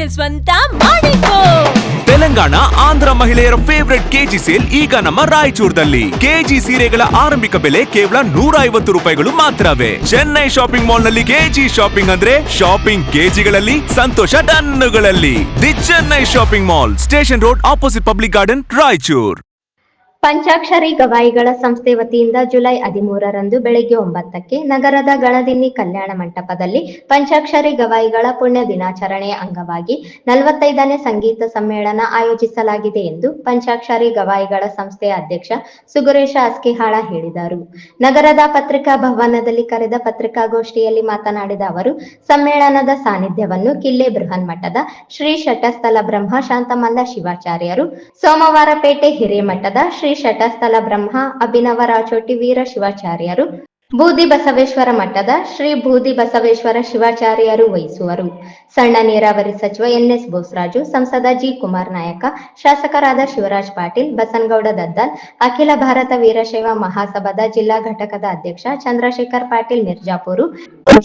Sale ಸ್ವಂತ ಮಾಡಿಕೋ. ತೆಲಂಗಾಣ ಆಂಧ್ರ ಮಹಿಳೆಯರ ಫೇವರೆಟ್ ಕೆಜಿ ಸೇಲ್ ಈಗ ನಮ್ಮ ರಾಯಚೂರದಲ್ಲಿ. ಕೆಜಿ ಸೀರೆಗಳ ಆರಂಭಿಕ ಬೆಲೆ ಕೇವಲ 150 ರೂಪಾಯಿಗಳು ಮಾತ್ರವೇ. ಚೆನ್ನೈ ಶಾಪಿಂಗ್ ಮಾಲ್ ನಲ್ಲಿ ಕೆಜಿ ಶಾಪಿಂಗ್ ಅಂದ್ರೆ ಶಾಪಿಂಗ್ ಕೆಜಿಗಳಲ್ಲಿ, ಸಂತೋಷ ಟನ್ನುಗಳಲ್ಲಿ. The Chennai shopping mall, station road, opposite public garden, Raichur. Panchakshari ಗವಾಯಿಗಳ ಸಂಸ್ಥೆ ವತಿಯಿಂದ ಜುಲೈ 13ರಂದು ಬೆಳಗ್ಗೆ 9ಕ್ಕೆ ನಗರದ ಗಣದಿನ್ನಿ ಕಲ್ಯಾಣ ಮಂಟಪದಲ್ಲಿ ಪಂಚಾಕ್ಷರಿ ಗವಾಯಿಗಳ ಪುಣ್ಯ ದಿನಾಚರಣೆಯ ಅಂಗವಾಗಿ 45ನೇ ಸಂಗೀತ ಸಮ್ಮೇಳನ ಆಯೋಜಿಸಲಾಗಿದೆ ಎಂದು ಪಂಚಾಕ್ಷರಿ ಗವಾಯಿಗಳ ಸಂಸ್ಥೆಯ ಅಧ್ಯಕ್ಷ ಸುಗುರೇಶ ಅಸ್ಕಿಹಾಳ ಹೇಳಿದರು. ನಗರದ ಪತ್ರಿಕಾ ಭವನದಲ್ಲಿ ಕರೆದ ಪತ್ರಿಕಾಗೋಷ್ಠಿಯಲ್ಲಿ ಮಾತನಾಡಿದ ಅವರು, ಸಮ್ಮೇಳನದ ಸಾನ್ನಿಧ್ಯವನ್ನು ಕಿಲ್ಲೆ ಬೃಹನ್ಮಠದ ಶ್ರೀ ಶಟಸ್ಥಲ ಬ್ರಹ್ಮ ಶಾಂತಮಲ್ಲ ಶಿವಾಚಾರ್ಯರು, ಸೋಮವಾರಪೇಟೆ ಹಿರೇಮಠದ ಶ್ರೀ ಶಟಸ್ಥಲ ಬ್ರಹ್ಮ ಅಭಿನವ ರಾಚೋಟಿ ವೀರ ಶಿವಾಚಾರ್ಯರು, ಬೂದಿ ಬಸವೇಶ್ವರ ಮಠದ ಶ್ರೀ ಬೂದಿ ಬಸವೇಶ್ವರ ಶಿವಾಚಾರ್ಯರು ವಹಿಸುವರು. ಸಣ್ಣ ನೀರಾವರಿ ಸಚಿವ NS ಬೋಸರಾಜು, ಸಂಸದ G ಕುಮಾರ್ ನಾಯಕ, ಶಾಸಕರಾದ ಶಿವರಾಜ್ ಪಾಟೀಲ್, ಬಸನಗೌಡ ದದ್ದಾಲ್, ಅಖಿಲ ಭಾರತ ವೀರಶೈವ ಮಹಾಸಭಾದ ಜಿಲ್ಲಾ ಘಟಕದ ಅಧ್ಯಕ್ಷ ಚಂದ್ರಶೇಖರ್ ಪಾಟೀಲ್ ಮಿರ್ಜಾಪುರ,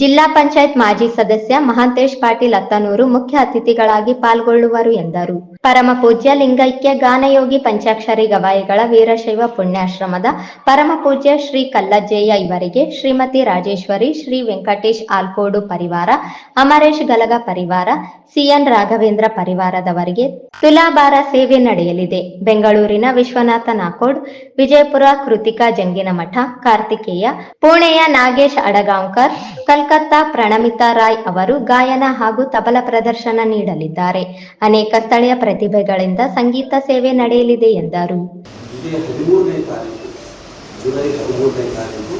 ಜಿಲ್ಲಾ ಪಂಚಾಯತ್ ಮಾಜಿ ಸದಸ್ಯ ಮಹಾಂತೇಶ್ ಪಾಟೀಲ್ ಅತ್ತನೂರು ಮುಖ್ಯ ಅತಿಥಿಗಳಾಗಿ ಪಾಲ್ಗೊಳ್ಳುವರು ಎಂದರು. ಪರಮ ಪೂಜ್ಯ ಲಿಂಗೈಕ್ಯ ಗಾನಯೋಗಿ ಪಂಚಾಕ್ಷರಿ ಗವಾಯಿಗಳ ವೀರಶೈವ ಪುಣ್ಯಾಶ್ರಮದ ಪರಮ ಪೂಜ್ಯ ಶ್ರೀ ಕಲ್ಲಜ್ಜಯ್ಯ ಇವರಿಗೆ ಶ್ರೀಮತಿ ರಾಜೇಶ್ವರಿ, ಶ್ರೀ ವೆಂಕಟೇಶ್ ಆಲ್ಕೋಡು ಪರಿವಾರ, ಅಮರೇಶ್ ಗಲಗ ಪರಿವಾರ, CN ರಾಘವೇಂದ್ರ ಪರಿವಾರದವರಿಗೆ ತುಲಾಭಾರ ಸೇವೆ ನಡೆಯಲಿದೆ. ಬೆಂಗಳೂರಿನ ವಿಶ್ವನಾಥ ನಾಕೋಡ್, ವಿಜಯಪುರ ಕೃತಿಕಾ ಜಂಗಿನಮಠ, ಕಾರ್ತಿಕೇಯ, ಪುಣೆಯ ನಾಗೇಶ್ ಅಡಗಾಂವ್ಕರ್, ಕಲ್ಕತ್ತಾ ಪ್ರಣಮಿತಾ ರಾಯ್ ಅವರು ಗಾಯನ ಹಾಗೂ ತಬಲ ಪ್ರದರ್ಶನ ನೀಡಲಿದ್ದಾರೆ. ಅನೇಕ ಸ್ಥಳೀಯ ಪ್ರತಿಭೆಗಳಿಂದ ಸಂಗೀತ ಸೇವೆ ನಡೆಯಲಿದೆ ಎಂದರು. ಜುಲೈ 13ನೇ ತಾರೀಕು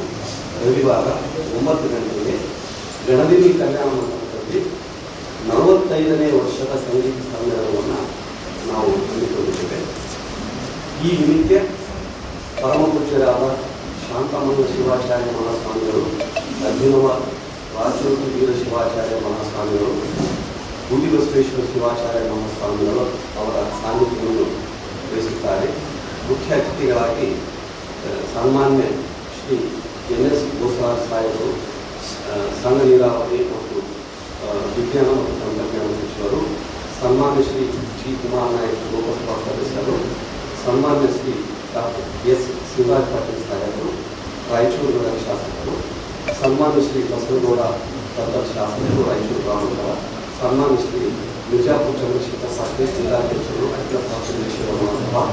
ರವಿವಾರ 9 ಗಂಟೆಗೆ ಗಣದಿನ್ನಿ ಕಲ್ಯಾಣ ಮಂಟಪದಲ್ಲಿ 45ನೇ ವರ್ಷದ ಸಂಗೀತ ಸಮ್ಮೇಳನವನ್ನು ನಾವು ಹಮ್ಮಿಕೊಂಡಿದ್ದೇವೆ. ಈ ನಿಮಿತ್ತ ಪರಮ ಪೂಜ್ಯರಾದ ಶಾಂತಮಲ್ಲ ಶಿವಾಚಾರ್ಯ ಮಹಾಸ್ವಾಮಿಗಳು, ಅಭಿನವ ರಾಚೋಟಿ ವೀರ ಶಿವಾಚಾರ್ಯ ಮಹಾಸ್ವಾಮಿಗಳು, ಬೂದಿ ಬಸವೇಶ್ವರ ಶಿವಾಚಾರ್ಯ ಮಹಾಸ್ವಾಮಿಗಳು ಅವರ ಸಾನ್ನಿಧ್ಯವನ್ನು ವಹಿಸುತ್ತಾರೆ. ಮುಖ್ಯ ಅತಿಥಿಗಳಾಗಿ ಸನ್ಮಾನ್ಯ ಶ್ರೀ NS ಬೋಸರಾಜ್ ಸಾಹೇಬರು, ಸಣ್ಣ ನೀರಾವರಿ ಮತ್ತು ವಿಜ್ಞಾನ ಮತ್ತು ತಂತ್ರಜ್ಞಾನ ಸಚಿವರು, ಸನ್ಮಾನ್ಯ ಶ್ರೀ G ಕುಮಾರ್ ನಾಯಕ್ ಲೋಕಸಭಾ ಸದಸ್ಯರು, ಸನ್ಮಾನ್ಯ ಶ್ರೀ ಡಾಕ್ಟರ್ S ಶಿವರಾಜ್ ಪಾಟೀಲ್ ಸಾಹೇಬರು, ರಾಯಚೂರು ನಗರ ಶಾಸಕರು, ಸನ್ಮಾನ್ಯ ಶ್ರೀ ಬಸನಗೌಡ ದದ್ದಾಲ್ ಶಾಸಕರು, ರಾಯಚೂರು ಗ್ರಾಮಾಂತರ, ಸನ್ಮಾನ್ಯ ಶ್ರೀ ಮಿರ್ಜಾಪುರ ಚಂದ್ರಶೇಖರ್ ಪಾಟೀಲ್ ಜಿಲ್ಲಾಧ್ಯಕ್ಷರು, ಅಖಿಲ ಭಾರತ ವೀರಶೈವ ಮಹಾಸಭಾ,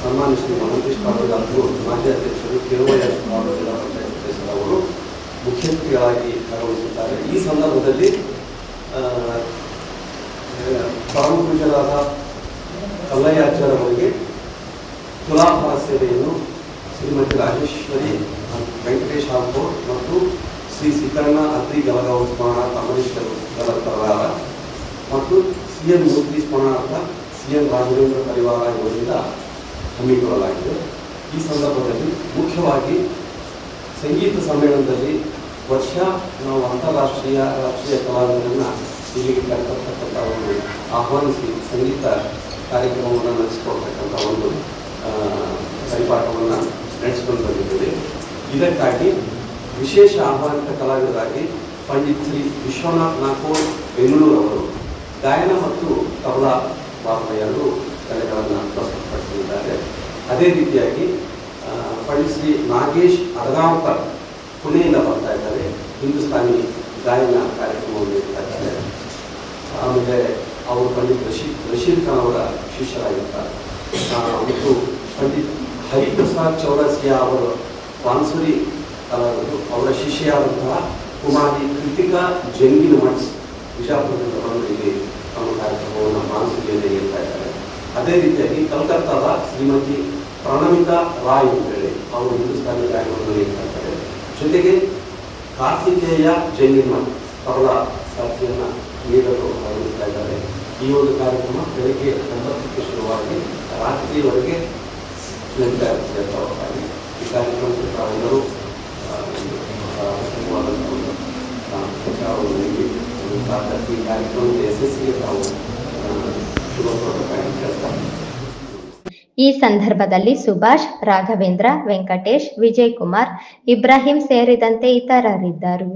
ಸನ್ಮಾನ್ಯ ಶ್ರೀ ಮಹಾಂತೇಶ್ ಪಾಟೀಲ್ ಅವರು ಮಾಜಿ ಅಧ್ಯಕ್ಷರು, ಕೇರಳ ಜಿಲ್ಲಾ ಪಂಚಾಯತ್ ಸದಸ್ಯರವರು ಮುಖ್ಯ ಅತಿಥಿಗಳಾಗಿ ಭಾಗವಹಿಸುತ್ತಾರೆ. ಈ ಸಂದರ್ಭದಲ್ಲಿ ಪರಮ ಪೂಜ್ಯರಾದ ಕಲ್ಲಯ್ಯಾಚಾರ್ಯವರಿಗೆ ತುಲಾಭಾರ ಸೇವೆಯನ್ನು ಶ್ರೀಮತಿ ರಾಜೇಶ್ವರಿ ವೆಂಕಟೇಶ್ ಆಲ್ಕೋಡ್ ಮತ್ತು ಶ್ರೀ ಸಿಕಣ್ಣ ಅತ್ರಿ ಗಲಗಾಂವ್ ಸ್ಮರಣಾರ್ಥ ಅಮರೇಶ್ ಗಲಗ ಪರಿವಾರ ಮತ್ತು CN ಮೂರ್ತಿ ಸ್ಮರಣಾರ್ಥ CN ರಾಘವೇಂದ್ರ ಪರಿವಾರ ಇವರಿಂದ ಹಮ್ಮಿಕೊಳ್ಳಲಾಗಿದೆ. ಈ ಸಂದರ್ಭದಲ್ಲಿ ಮುಖ್ಯವಾಗಿ ಸಂಗೀತ ಸಮ್ಮೇಳನದಲ್ಲಿ ವರ್ಷ ನಾವು ಅಂತಾರಾಷ್ಟ್ರೀಯ ರಾಷ್ಟ್ರೀಯ ಕಲಾವಿದರನ್ನು ಇಲ್ಲಿಗೆ ಕರೆತರ್ತಕ್ಕಂಥ ಒಂದು ಆಹ್ವಾನಿಸಿ ಸಂಗೀತ ಕಾರ್ಯಕ್ರಮವನ್ನು ನಡೆಸಿಕೊಡ್ತಕ್ಕಂಥ ಒಂದು ಪರಿಪಾಠವನ್ನು ನಡೆಸಿಕೊಂಡು ಬಂದಿದ್ದೇವೆ. ಇದಕ್ಕಾಗಿ ವಿಶೇಷ ಆಹ್ವಾನಿತ ಕಲಾವಿದರಾಗಿ ಪಂಡಿತ್ ಶ್ರೀ ವಿಶ್ವನಾಥ್ ನಾಕೋಡ್ ಬೆಂಗಳೂರವರು ಗಾಯನ ಮತ್ತು ತಬಲಾ ವಾದ್ಯ ಕಲೆಗಳನ್ನು ಪ್ರಸ್ತುತಪಡಿಸಿದ್ದಾರೆ. ಅದೇ ರೀತಿಯಾಗಿ ಪಂಡಿತ್ ಶ್ರೀ ನಾಗೇಶ್ ಅಡಗಾಂವ್ಕರ್ ಪುಣೆಯಿಂದ ಬರ್ತಾ ಇದ್ದಾರೆ, ಹಿಂದೂಸ್ತಾನಿ ಗಾಯನ ಕಾರ್ಯಕ್ರಮವನ್ನು ನೀಡ್ತಾ ಇದ್ದಾರೆ. ಆಮೇಲೆ ಅವರು ಪಂಡಿತ್ ರಶೀದ್ ಖಾನ್ ಅವರ ಶಿಷ್ಯರಾಗಿರ್ತಾರೆ. ಮತ್ತು ಪಂಡಿತ್ ಹರಿಪ್ರಸಾದ್ ಚೌರಸಿಯಾ ಅವರು ಬಾನ್ಸುರಿ ಕಲಾವಿದರು, ಅವರ ಶಿಷ್ಯರಾದಂತಹ ಕುಮಾರಿ ಕೃತಿಕಾ ಜಂಗಿನಮಠ ವಿಜಯಪುರದಿಂದ ಬಂದು ಇಲ್ಲಿ ತಮ್ಮ ಕಾರ್ಯಕ್ರಮವನ್ನು ಬಾನ್ಸುರಿಯಲ್ಲಿ ನೀಡ್ತಾ ಇದ್ದಾರೆ. ಅದೇ ರೀತಿಯಾಗಿ ಕಲ್ಕತ್ತಾದ ಶ್ರೀಮತಿ ಪ್ರಣಮಿತಾ ರಾಯ್ ಅಂತೇಳಿ ಅವರು ಹಿಂದೂಸ್ತಾನಿ ಗಾಯನವನ್ನು ನೀಡ್ತಾ ಇದ್ದಾರೆ. ಜೊತೆಗೆ ಕಾರ್ತಿಕೇಯ ಜಂಗಿನಮಠ ತಬಲಾ ಸಾಥಿಯನ್ನು ನೀಡಲು ಆರಂಭಿಸ್ತಾ ಇದ್ದಾರೆ. ಈ ಒಂದು ಕಾರ್ಯಕ್ರಮ ಬೆಳಗ್ಗೆ 9ಕ್ಕೆ ಶುರುವಾಗಿ ರಾತ್ರಿವರೆಗೆ ನಡೀತಾ ಇರ್ತದೆ. ಈ ಕಾರ್ಯಕ್ರಮಕ್ಕೆ ತಾವೆಲ್ಲರೂ ಈ ಕಾರ್ಯಕ್ರಮದ ಯಶಸ್ಸಿಗೆ ತಾವು ಶುಭ ಕೋರಬೇಕಾಗಿ ಕೇಳ್ತಾರೆ. ಈ ಸಂದರ್ಭದಲ್ಲಿ ಸುಭಾಷ್, ರಾಘವೇಂದ್ರ, ವೆಂಕಟೇಶ್, ವಿಜಯ್ ಕುಮಾರ್, ಇಬ್ರಾಹಿಂ ಸೇರಿದಂತೆ ಇತರರಿದ್ದರು.